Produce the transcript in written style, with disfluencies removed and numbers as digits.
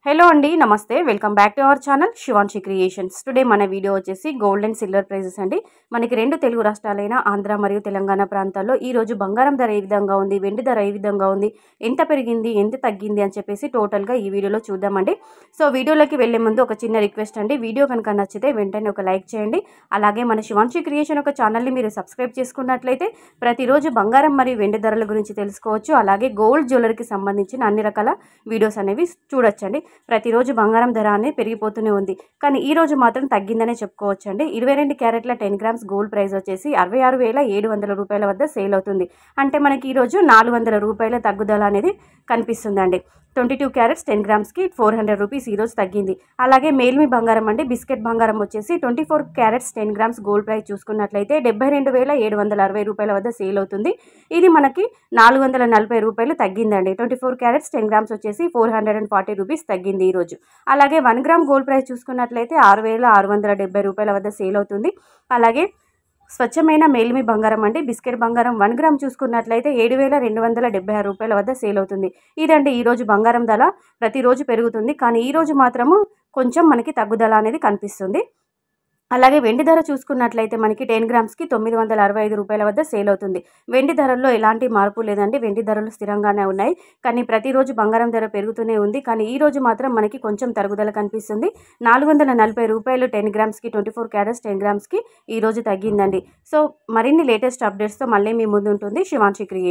Hello అండి, నమస్తే. Welcome back to our channel Shivanshi creations. Today మన వీడియో వచ్చేసి గోల్డ్ అండ్ సిల్వర్ ప్రైజెస్ అండి. మనకి రెండు తెలుగు రాష్ట్రాలైన ఆంధ్ర మరియు తెలంగాణ ప్రాంతాల్లో ఈరోజు బంగారం ధర ఏ విధంగా ఉంది, వెండి ధర ఏ విధంగా ఉంది, ఎంత పెరిగింది, ఎంత తగ్గింది అని చెప్పేసి టోటల్గా ఈ వీడియోలో చూద్దామండి. సో వీడియోలోకి వెళ్లే ముందు ఒక చిన్న రిక్వెస్ట్ అండి, వీడియో కనుక నచ్చితే వెంటనే ఒక లైక్ చేయండి. అలాగే మన శివాన్షి క్రియేషన్ ఒక ఛానల్ని మీరు సబ్స్క్రైబ్ చేసుకున్నట్లయితే ప్రతిరోజు బంగారం మరియు వెండి ధరల గురించి తెలుసుకోవచ్చు. అలాగే గోల్డ్ జ్యువెలరీకి సంబంధించిన అన్ని రకాల వీడియోస్ అనేవి చూడొచ్చండి. ప్రతిరోజు బంగారం ధర అనేది పెరిగిపోతూనే ఉంది, కానీ ఈ రోజు మాత్రం తగ్గిందనే చెప్పుకోవచ్చండి. 22 క్యారెట్ల 10 గ్రామ్స్ గోల్డ్ ప్రైస్ వచ్చేసి 66,700 రూపాయల వద్ద సేల్ అవుతుంది. అంటే మనకి ఈరోజు 400 రూపాయల తగ్గుదల అనేది కనిపిస్తుందండి. 22 క్యారెట్స్ 10 గ్రామ్స్కి 400 రూపీస్ ఈరోజు తగ్గింది. అలాగే మేల్మి బంగారం అండి, బిస్కెట్ బంగారం వచ్చేసి 24 క్యారెట్స్ 10 గ్రామ్స్ గోల్డ్ ప్రైస్ చూసుకున్నట్లయితే 72,760 రూపాయల వద్ద సేల్ అవుతుంది. ఇది మనకి 440 రూపాయలు తగ్గిందండి. 24 క్యారెట్స్ 10 గ్రామ్స్ వచ్చేసి 440 రూపీస్ తగ్గింది ఈరోజు. అలాగే 1 గ్రామ్ గోల్డ్ ప్రైస్ చూసుకున్నట్లయితే 6,670 రూపాయల వద్ద సేల్ అవుతుంది. అలాగే స్వచ్ఛమైన మేలిమి బంగారం అండి, బిస్కెట్ బంగారం 1 గ్రామ్ చూసుకున్నట్లయితే 7,276 రూపాయల వద్ద సేల్ అవుతుంది. ఇదండి ఈరోజు బంగారం ధర. ప్రతిరోజు పెరుగుతుంది, కానీ ఈరోజు మాత్రము కొంచెం మనకి తగ్గుదల అనేది కనిపిస్తుంది. అలాగే వెండి ధర చూసుకున్నట్లయితే మనకి 10 గ్రామ్స్కి 965 రూపాయల వద్ద సేల్ అవుతుంది. వెండి ధరల్లో ఎలాంటి మార్పు లేదండి, వెండి ధరలు స్థిరంగానే ఉన్నాయి. కానీ ప్రతిరోజు బంగారం ధర పెరుగుతూనే ఉంది, కానీ ఈ రోజు మాత్రం మనకి కొంచెం తరుగుదల కనిపిస్తుంది. 440 రూపాయలు 10 గ్రామ్స్కి 24 క్యారెట్స్ 10 గ్రామ్స్కి ఈరోజు తగ్గిందండి. సో మరిన్ని లేటెస్ట్ అప్డేట్స్తో మళ్ళీ మీ ముందు ఉంటుంది శివాన్షి క్రియేషన్.